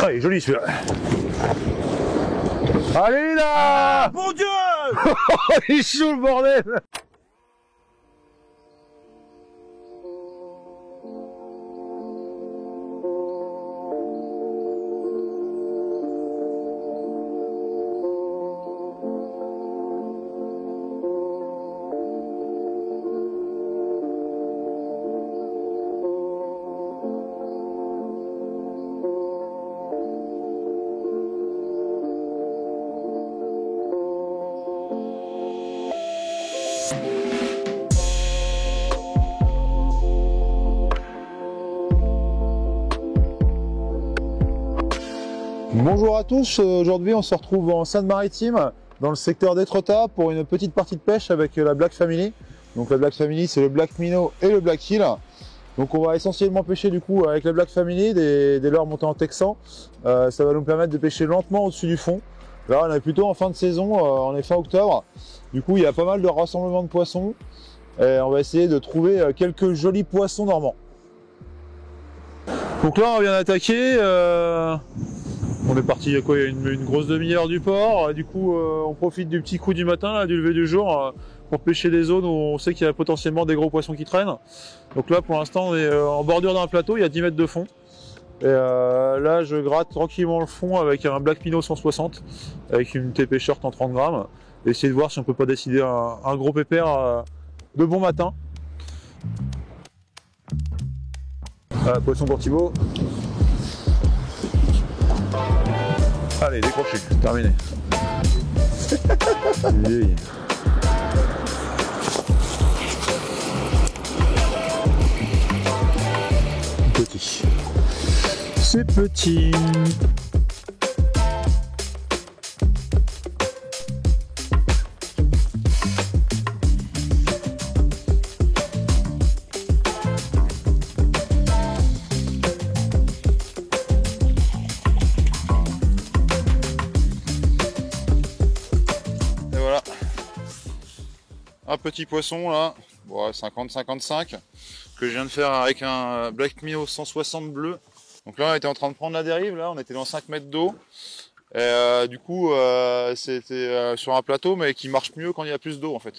Ah, il est joli celui-là. Allez là. Mon Dieu. Il est chaud le bordel. Bonjour à tous, aujourd'hui on se retrouve en Seine-Maritime, dans le secteur d'Étretat pour une petite partie de pêche avec la Black Family. Donc la Black Family c'est le Black Minnow et le Black Hill. Donc on va essentiellement pêcher du coup avec la Black Family des leurres montés en texan. Ça va nous permettre de pêcher lentement au-dessus du fond. Là on est plutôt en fin de saison, on est fin octobre. Du coup il y a pas mal de rassemblements de poissons. Et on va essayer de trouver quelques jolis poissons normands. Donc là on vient d'attaquer. On est parti il y a une grosse demi-heure du port, du coup on profite du petit coup du matin, là, du lever du jour, pour pêcher des zones où on sait qu'il y a potentiellement des gros poissons qui traînent. Donc là pour l'instant on est en bordure d'un plateau, il y a 10 mètres de fond. Et là je gratte tranquillement le fond avec un Black Minnow 160, avec une TP short en 30 grammes. Et essayer de voir si on peut pas décider un gros pépère de bon matin. Voilà, poisson pour Thibaut. Allez, décroché, terminé. Petit. C'est petit. Un petit poisson là, bon, 50-55, que je viens de faire avec un Black Minnow 160 bleu. Donc là on était en train de prendre la dérive, là on était dans 5 mètres d'eau. Et du coup c'était sur un plateau mais qui marche mieux quand il y a plus d'eau en fait.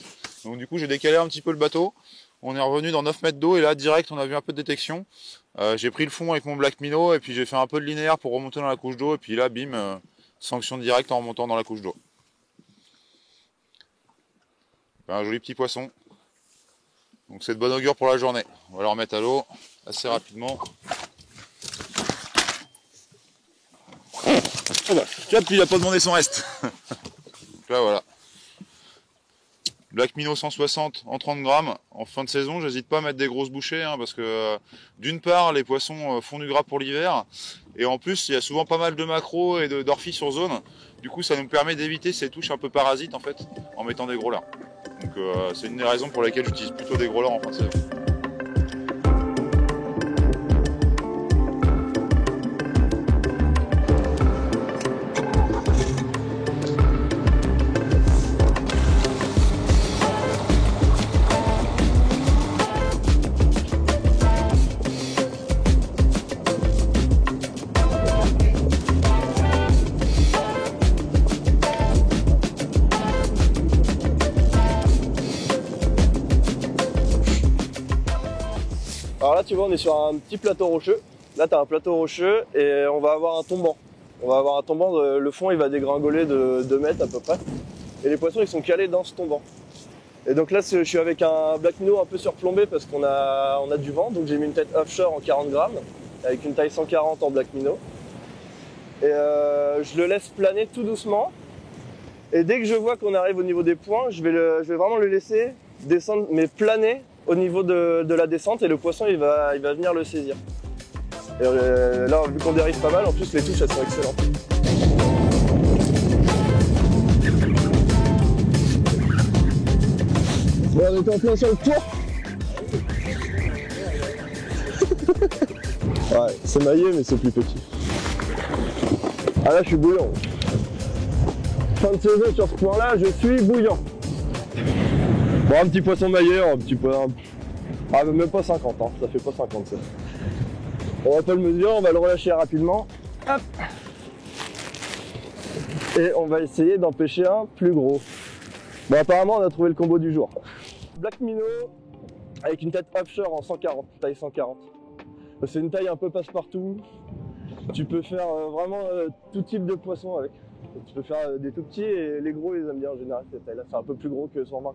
Donc du coup j'ai décalé un petit peu le bateau. On est revenu dans 9 mètres d'eau et là direct on a vu un peu de détection. J'ai pris le fond avec mon Black Minnow et puis j'ai fait un peu de linéaire pour remonter dans la couche d'eau et puis là bim, sanction directe en remontant dans la couche d'eau. Un joli petit poisson. Donc c'est de bonne augure pour la journée. On va le remettre à l'eau assez rapidement. Oh bah, tu vois, puis il n'a pas demandé son reste. Donc là voilà. Black Minnow 160 en 30 grammes. En fin de saison, j'hésite pas à mettre des grosses bouchées hein, parce que d'une part les poissons font du gras pour l'hiver et en plus il y a souvent pas mal de maquereaux et d'orphies sur zone. Du coup ça nous permet d'éviter ces touches un peu parasites en fait en mettant des gros leurres. Donc c'est une des raisons pour lesquelles j'utilise plutôt des gros leurres en fin de saison. Alors là tu vois on est sur un petit plateau rocheux. Là tu as un plateau rocheux et on va avoir un tombant. On va avoir un tombant, le fond il va dégringoler de 2 mètres à peu près. Et les poissons ils sont calés dans ce tombant. Et donc là je suis avec un Black Minnow un peu surplombé parce qu'on a du vent. Donc j'ai mis une tête offshore en 40 grammes avec une taille 140 en Black Minnow. Et je le laisse planer tout doucement. Et dès que je vois qu'on arrive au niveau des points, je vais vraiment le laisser descendre mais planer au niveau de la descente et le poisson il va venir le saisir. Et là vu qu'on dérive pas mal, en plus les touches elles sont excellentes. Bon on était en plein sur le tour. Ouais c'est maillé mais c'est plus petit. Ah là je suis bouillant. Fin de saison sur ce point là je suis bouillant. Bon, un petit poisson maillé, un petit poisson. Ah, même pas 50, hein. Ça fait pas 50 ça. On va pas le mesurer, on va le relâcher rapidement. Hop. Et on va essayer d'en pêcher un plus gros. Bon, apparemment on a trouvé le combo du jour. Black minnow avec une tête offshore en 140, taille 140. C'est une taille un peu passe-partout. Tu peux faire vraiment tout type de poisson avec. Tu peux faire des tout petits et les gros ils aiment bien en général cette taille là. C'est un peu plus gros que 120 quoi.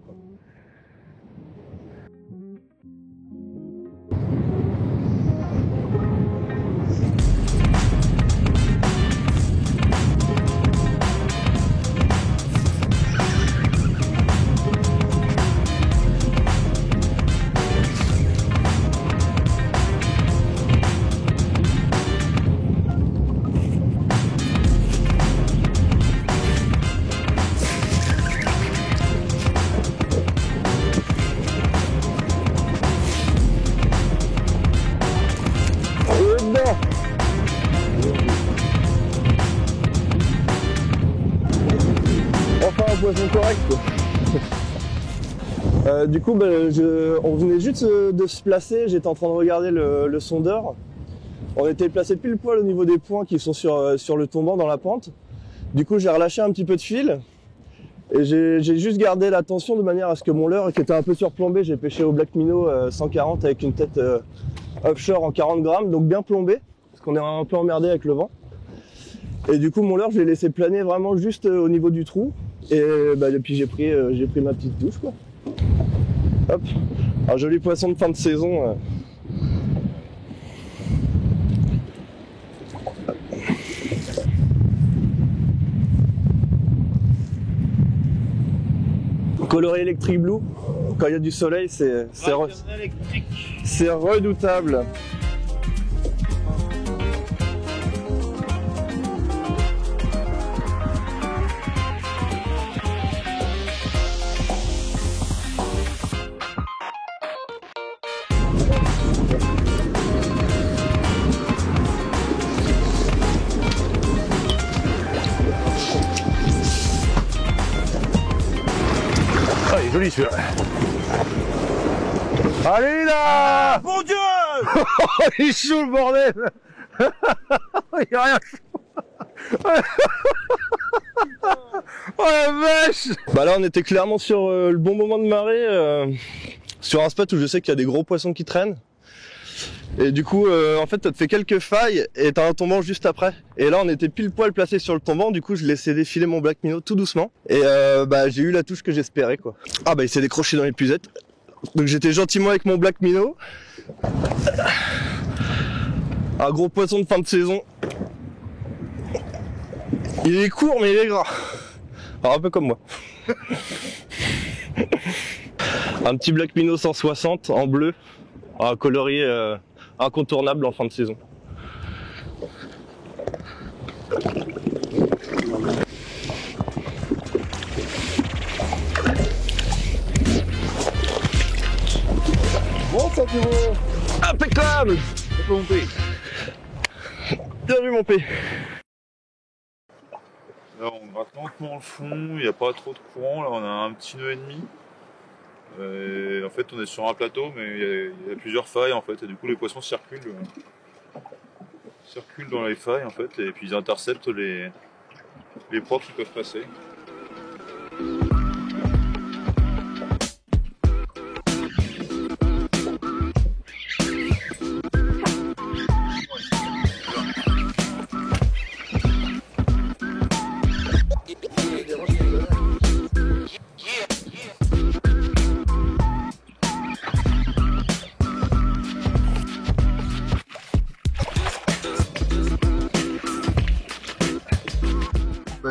Enfin un poisson correct quoi. Du coup on venait juste de se placer, j'étais en train de regarder le sondeur. On était placé pile poil au niveau des points qui sont sur le tombant dans la pente. Du coup j'ai relâché un petit peu de fil et j'ai juste gardé la tension de manière à ce que mon leurre qui était un peu surplombé, j'ai pêché au black minnow 140 avec une tête offshore en 40 grammes, donc bien plombé, parce qu'on est un peu emmerdé avec le vent. Et du coup mon leurre je l'ai laissé planer vraiment juste au niveau du trou. Et depuis j'ai pris ma petite douche quoi. Hop, un joli poisson de fin de saison. Coloré électrique blue, quand il y a du soleil c'est redoutable. Ah, il est joli celui-là. Allez là! Mon Dieu! Il est chaud le bordel! Il y a rien. Oh la vache! Bah là on était clairement sur le bon moment de marée, sur un spot où je sais qu'il y a des gros poissons qui traînent. Et du coup en fait t'as fait quelques failles et t'as un tombant juste après. Et là on était pile poil placé sur le tombant, du coup je laissais défiler mon black minnow tout doucement. Et j'ai eu la touche que j'espérais quoi. Ah bah il s'est décroché dans les puzettes. Donc j'étais gentiment avec mon black minnow. Un gros poisson de fin de saison. Il est court mais il est gras. Alors un peu comme moi. Un petit black minnow 160 en bleu. Un coloris incontournable en fin de saison. Bon ça tu vois. Impeccable. On peut monter. Bien vu mon P. Là on gratte lentement le fond, il n'y a pas trop de courant, là on a un petit nœud et demi. En fait on est sur un plateau mais il y a plusieurs failles en fait et du coup les poissons circulent dans les failles en fait et puis ils interceptent les proies qui peuvent passer.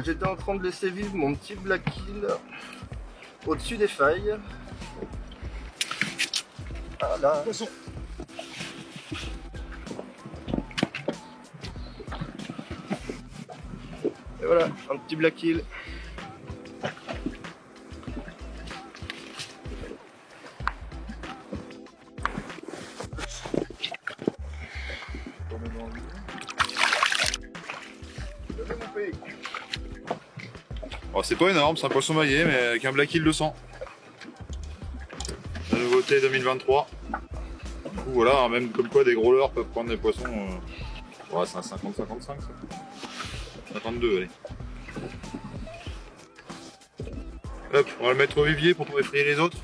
J'étais en train de laisser vivre mon petit black kill au-dessus des failles. Voilà. Poisson. Et voilà, un petit black kill. Alors c'est pas énorme, c'est un poisson maillé mais avec un black hill 200. La nouveauté 2023. Du coup voilà, même comme quoi des gros leurres peuvent prendre des poissons Ouais, c'est un 50-55 ça. 52, allez. Hop, on va le mettre au vivier pour pas effrayer les autres.